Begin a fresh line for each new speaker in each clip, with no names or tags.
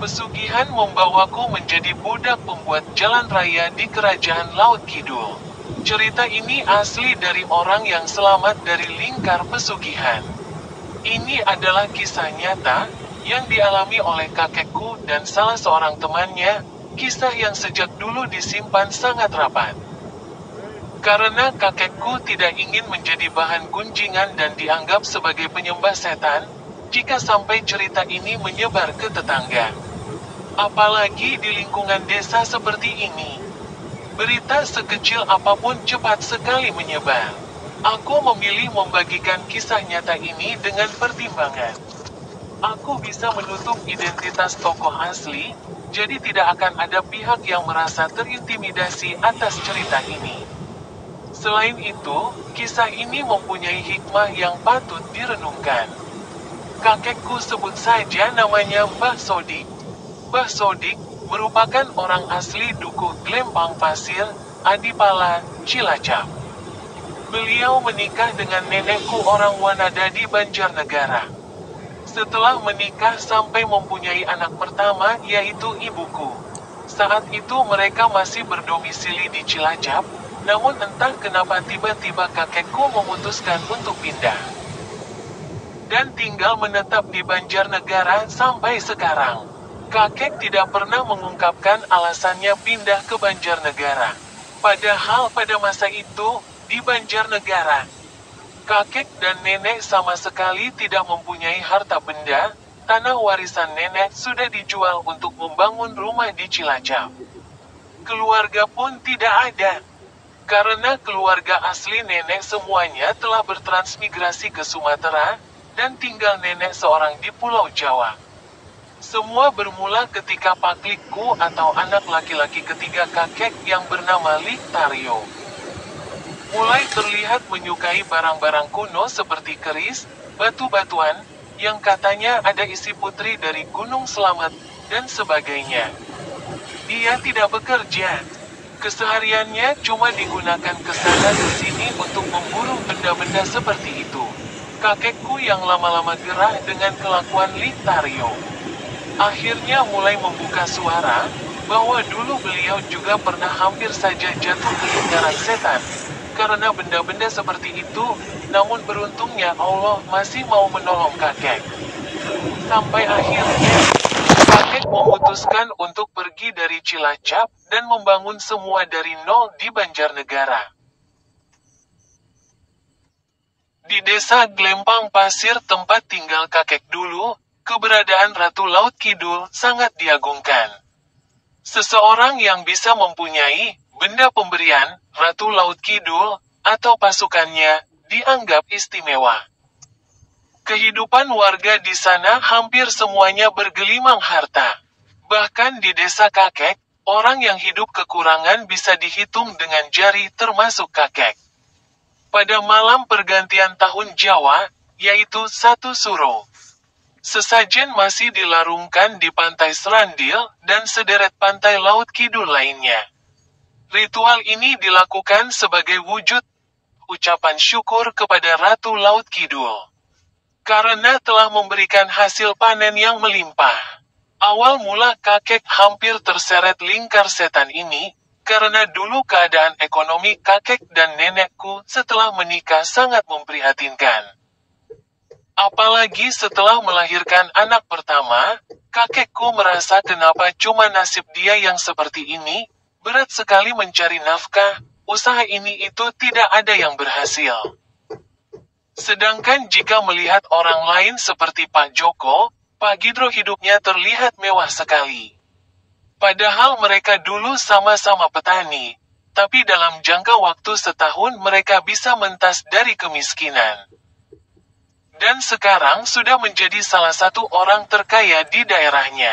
Pesugihan membawaku menjadi budak pembuat jalan raya di Kerajaan Laut Kidul. Cerita ini asli dari orang yang selamat dari lingkar pesugihan. Ini adalah kisah nyata, yang dialami oleh kakekku dan salah seorang temannya, kisah yang sejak dulu disimpan sangat rapat. Karena kakekku tidak ingin menjadi bahan gunjingan dan dianggap sebagai penyembah setan, jika sampai cerita ini menyebar ke tetangga. Apalagi di lingkungan desa seperti ini. Berita sekecil apapun cepat sekali menyebar. Aku memilih membagikan kisah nyata ini dengan pertimbangan. Aku bisa menutup identitas tokoh asli, jadi tidak akan ada pihak yang merasa terintimidasi atas cerita ini. Selain itu, kisah ini mempunyai hikmah yang patut direnungkan. Kakekku sebut saja namanya Mbah Sodik. Mbah Sodik merupakan orang asli Dukuh Glempang Pasir, Adipala, Cilacap. Beliau menikah dengan nenekku orang Wanadadi Banjarnegara. Setelah menikah sampai mempunyai anak pertama yaitu ibuku. Saat itu mereka masih berdomisili di Cilacap, namun entah kenapa tiba-tiba kakekku memutuskan untuk pindah. Dan tinggal menetap di Banjarnegara sampai sekarang. Kakek tidak pernah mengungkapkan alasannya pindah ke Banjarnegara. Padahal pada masa itu, di Banjarnegara, kakek dan nenek sama sekali tidak mempunyai harta benda, tanah warisan nenek sudah dijual untuk membangun rumah di Cilacap. Keluarga pun tidak ada. Karena keluarga asli nenek semuanya telah bertransmigrasi ke Sumatera, dan tinggal nenek seorang di Pulau Jawa. Semua bermula ketika paklikku atau anak laki-laki ketiga kakek yang bernama Liktario mulai terlihat menyukai barang-barang kuno seperti keris, batu-batuan, yang katanya ada isi putri dari Gunung Slamet, dan sebagainya. Dia tidak bekerja. Kesehariannya cuma digunakan ke sana ke sini untuk memburu benda-benda seperti itu. Kakekku yang lama-lama gerah dengan kelakuan Liktario akhirnya mulai membuka suara, bahwa dulu beliau juga pernah hampir saja jatuh ke lingkaran setan. Karena benda-benda seperti itu, namun beruntungnya Allah masih mau menolong kakek. Sampai akhirnya, kakek memutuskan untuk pergi dari Cilacap, dan membangun semua dari nol di Banjarnegara. Di desa Glempang Pasir tempat tinggal kakek dulu, keberadaan Ratu Laut Kidul sangat diagungkan. Seseorang yang bisa mempunyai benda pemberian, Ratu Laut Kidul, atau pasukannya, dianggap istimewa. Kehidupan warga di sana hampir semuanya bergelimang harta. Bahkan di desa kakek, orang yang hidup kekurangan bisa dihitung dengan jari termasuk kakek. Pada malam pergantian tahun Jawa, yaitu 1 Suro, sesajen masih dilarungkan di pantai Serandil, dan sederet pantai Laut Kidul lainnya. Ritual ini dilakukan sebagai wujud ucapan syukur kepada Ratu Laut Kidul. Karena telah memberikan hasil panen yang melimpah. Awal mula kakek hampir terseret lingkar setan ini, karena dulu keadaan ekonomi kakek dan nenekku setelah menikah sangat memprihatinkan. Apalagi setelah melahirkan anak pertama, kakekku merasa kenapa cuma nasib dia yang seperti ini, berat sekali mencari nafkah, usaha ini itu tidak ada yang berhasil. Sedangkan jika melihat orang lain seperti Pak Joko, Pak Gidro hidupnya terlihat mewah sekali. Padahal mereka dulu sama-sama petani, tapi dalam jangka waktu setahun mereka bisa mentas dari kemiskinan. Dan sekarang sudah menjadi salah satu orang terkaya di daerahnya.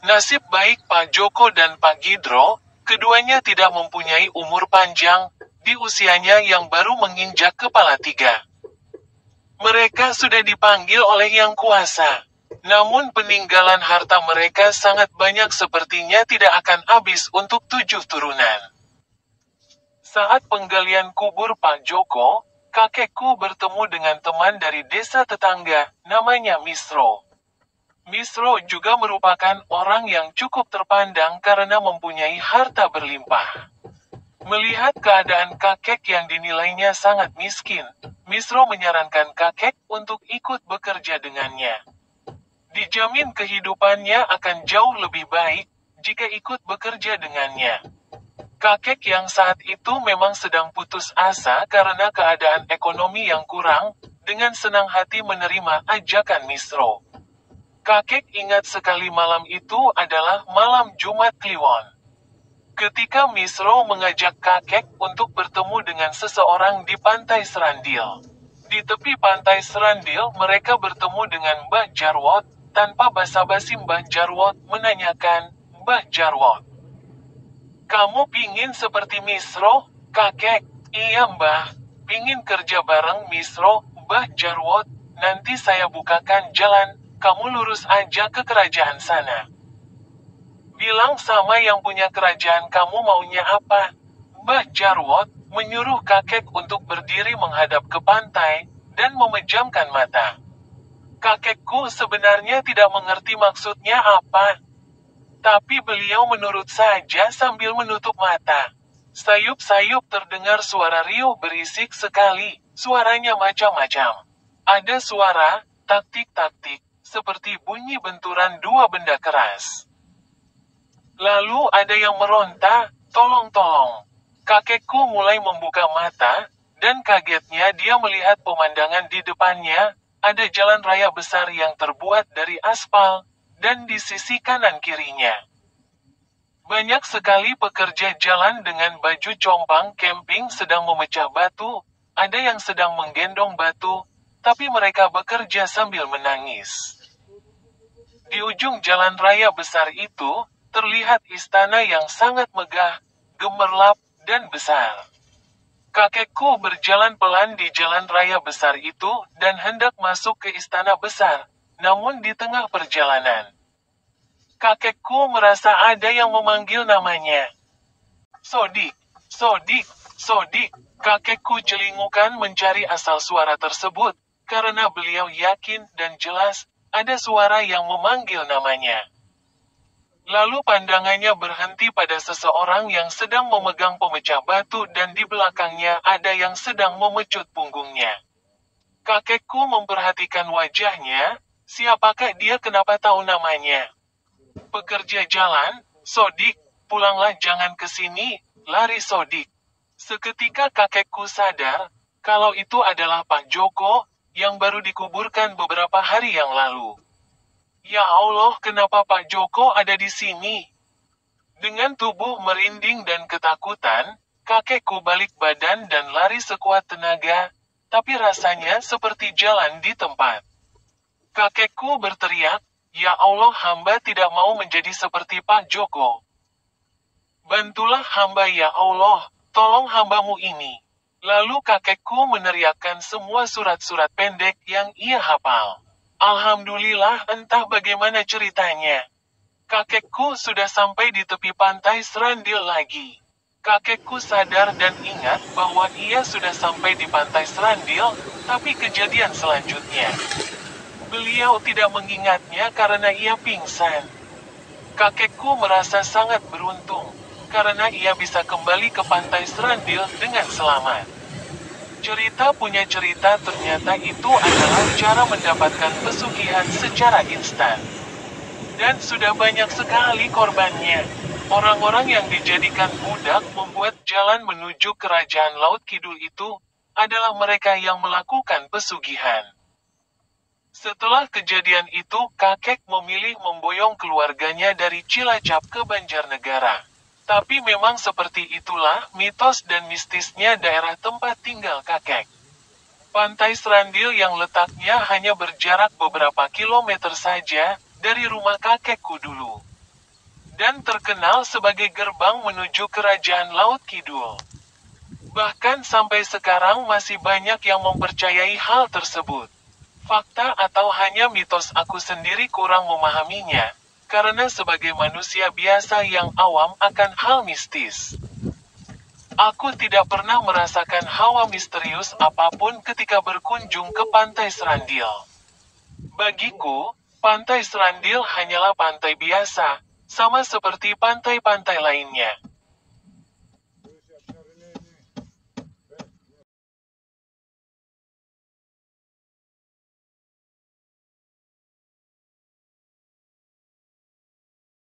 Nasib baik Pak Joko dan Pak Gidro, keduanya tidak mempunyai umur panjang, di usianya yang baru menginjak kepala 3. Mereka sudah dipanggil oleh Yang Kuasa. Namun peninggalan harta mereka sangat banyak sepertinya tidak akan habis untuk 7 turunan. Saat penggalian kubur Pak Joko, kakekku bertemu dengan teman dari desa tetangga, namanya Misro. Misro juga merupakan orang yang cukup terpandang karena mempunyai harta berlimpah. Melihat keadaan kakek yang dinilainya sangat miskin, Misro menyarankan kakek untuk ikut bekerja dengannya. Dijamin kehidupannya akan jauh lebih baik jika ikut bekerja dengannya. Kakek yang saat itu memang sedang putus asa karena keadaan ekonomi yang kurang, dengan senang hati menerima ajakan Misro. Kakek ingat sekali malam itu adalah malam Jumat Kliwon. Ketika Misro mengajak kakek untuk bertemu dengan seseorang di pantai Serandil. Di tepi pantai Serandil mereka bertemu dengan Mbah Jarwot. Tanpa basa-basi Mbah Jarwot menanyakan, "Mbah Jarwot, kamu pingin seperti Misro?" "Kakek, iya Mbah, pingin kerja bareng Misro." "Mbah Jarwot, nanti saya bukakan jalan, kamu lurus aja ke kerajaan sana. Bilang sama yang punya kerajaan kamu maunya apa." Mbah Jarwot menyuruh kakek untuk berdiri menghadap ke pantai, dan memejamkan mata. Kakekku sebenarnya tidak mengerti maksudnya apa. Tapi beliau menurut saja sambil menutup mata. Sayup-sayup terdengar suara riuh berisik sekali, suaranya macam-macam. Ada suara, taktik-taktik, seperti bunyi benturan dua benda keras. Lalu ada yang meronta, "Tolong-tolong." Kakekku mulai membuka mata, dan kagetnya dia melihat pemandangan di depannya, ada jalan raya besar yang terbuat dari aspal, dan di sisi kanan kirinya. Banyak sekali pekerja jalan dengan baju compang camping sedang memecah batu, ada yang sedang menggendong batu, tapi mereka bekerja sambil menangis. Di ujung jalan raya besar itu, terlihat istana yang sangat megah, gemerlap, dan besar. Kakekku berjalan pelan di jalan raya besar itu, dan hendak masuk ke istana besar. Namun di tengah perjalanan, kakekku merasa ada yang memanggil namanya. "Sodik, Sodik, Sodik." Kakekku celingukan mencari asal suara tersebut, karena beliau yakin dan jelas, ada suara yang memanggil namanya. Lalu pandangannya berhenti pada seseorang yang sedang memegang pemecah batu dan di belakangnya ada yang sedang memecut punggungnya. Kakekku memperhatikan wajahnya, siapakah dia, kenapa tahu namanya? "Pekerja jalan, Sodik, pulanglah, jangan ke sini, lari Sodik." Seketika kakekku sadar, kalau itu adalah Pak Joko, yang baru dikuburkan beberapa hari yang lalu. Ya Allah, kenapa Pak Joko ada di sini? Dengan tubuh merinding dan ketakutan, kakekku balik badan dan lari sekuat tenaga, tapi rasanya seperti jalan di tempat. Kakekku berteriak, "Ya Allah, hamba tidak mau menjadi seperti Pak Joko. Bantulah hamba ya Allah, tolong hambamu ini." Lalu kakekku meneriakkan semua surat-surat pendek yang ia hafal. Alhamdulillah, entah bagaimana ceritanya. Kakekku sudah sampai di tepi pantai Serandil lagi. Kakekku sadar dan ingat bahwa ia sudah sampai di pantai Serandil, tapi kejadian selanjutnya, beliau tidak mengingatnya karena ia pingsan. Kakekku merasa sangat beruntung, karena ia bisa kembali ke pantai Serandil dengan selamat. Cerita punya cerita, ternyata itu adalah cara mendapatkan pesugihan secara instan. Dan sudah banyak sekali korbannya. Orang-orang yang dijadikan budak membuat jalan menuju kerajaan Laut Kidul itu, adalah mereka yang melakukan pesugihan. Setelah kejadian itu, kakek memilih memboyong keluarganya dari Cilacap ke Banjarnegara. Tapi memang seperti itulah mitos dan mistisnya daerah tempat tinggal kakek. Pantai Serandil yang letaknya hanya berjarak beberapa kilometer saja dari rumah kakekku dulu. Dan terkenal sebagai gerbang menuju kerajaan Laut Kidul. Bahkan sampai sekarang masih banyak yang mempercayai hal tersebut. Fakta atau hanya mitos, aku sendiri kurang memahaminya. Karena sebagai manusia biasa yang awam akan hal mistis, aku tidak pernah merasakan hawa misterius apapun ketika berkunjung ke pantai Serandil. Bagiku, Pantai Serandil hanyalah pantai biasa, sama seperti pantai-pantai lainnya.